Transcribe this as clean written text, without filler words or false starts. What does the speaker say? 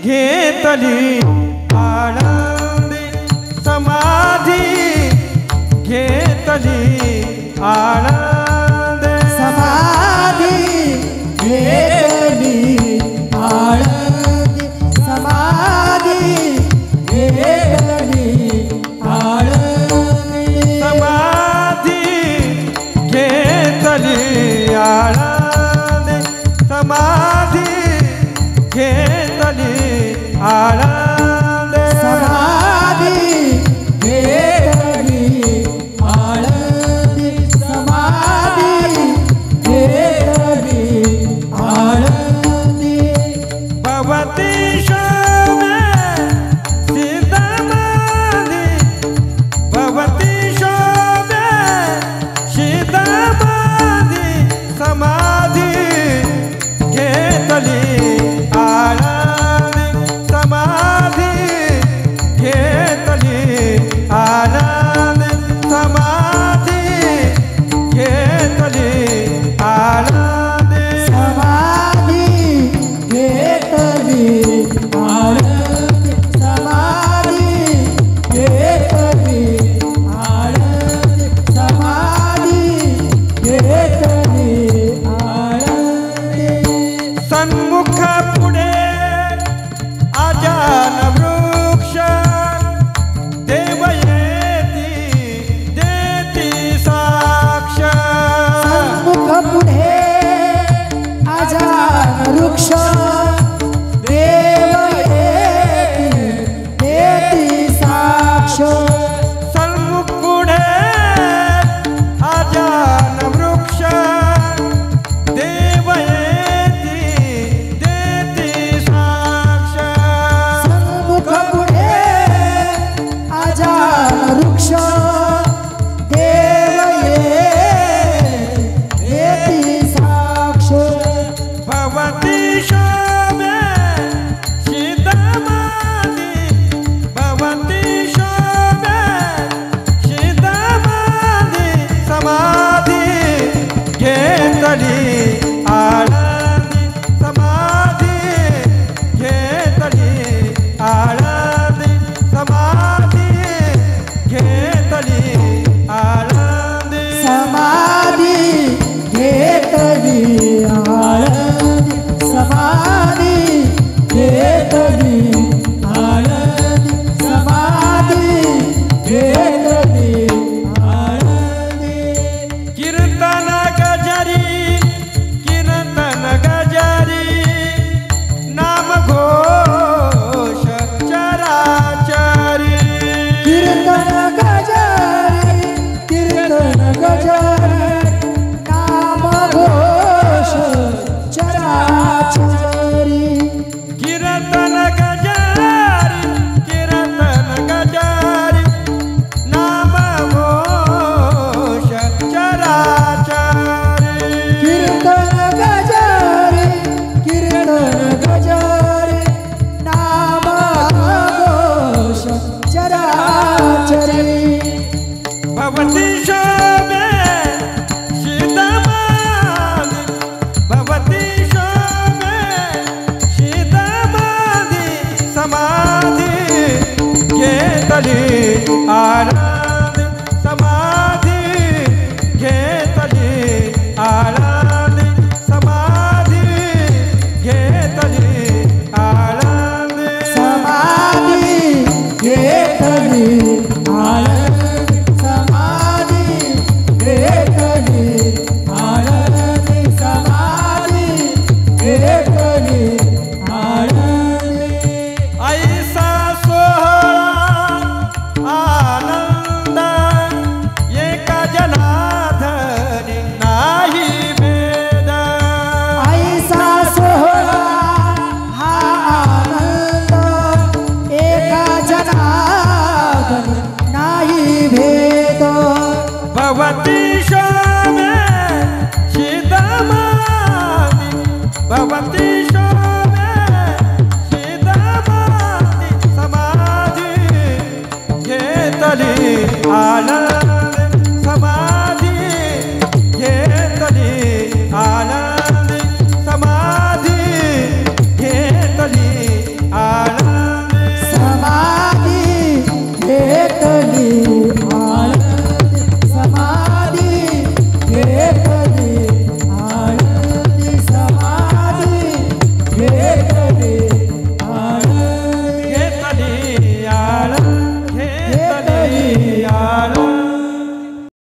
घेतली आनंदी समाधी घेतली आनंद समाधी घेतली आनंदी समाधी घेतली आनंदी समाधी घेतली आनंद समाधी घेतली आनंद समाधी घेतली आनंदी समाधी घेतली आनंदी भवती शोभे सीतामाधी भवती शोभे सीतामाधी समाधी घेतली आनंदी समाधी घेतली आनंदी समाधी घेतली आनंदी समाधी घेतली आनंदी समाधी घेतली आनंदी समाधी घेतली आनंदी सन्मुख पुढे आजान वृक्ष देव येती देती साक्ष सन्मुख पुढे आजान वृक्ष देव येती देती साक्ष सन्मुख पुढे आजान वृक्ष देव येती देती साक्ष सन्मुख पुढे आजान वृक्ष देव येती साक्ष भवती शोभे सीतामाधी भवती शोभे सीतामाधी समाधी घेतली आनंदी समाधी घेतली आनंदी समाधी घेतली आनंदी समाधी घेतली आनंदी समाधी घेतली आनंदी समाधी घेतली आनंदी कीर्तन गजारी कीर्तन गजारी नाम घोष चराचरी कीर्तन गजारी नाम घोष चराचरी कीर्तन गजारी नाम घोष चराचरी कीर्तन गजारी नाम घोष चराचरी भवती शोभे सीतामाधी भवती शोभे सीतामाधी समाधी घेतली आनंदी समाधी घेतली आनंदी समाधी घेतली आनंदी समाधी घेतली आनंदी समाधी घेतली आनंदी समाधी घेतली आनंदी ऐसा सोहळा आनंद एका जनार्दनी नाही भेद ऐसा सोहळा हा आनंद एका जनार्दनी नाही भेद भवती शोभे सीतामाधी भवती शोभे सीतामाधी समाधी घेतली आनंदी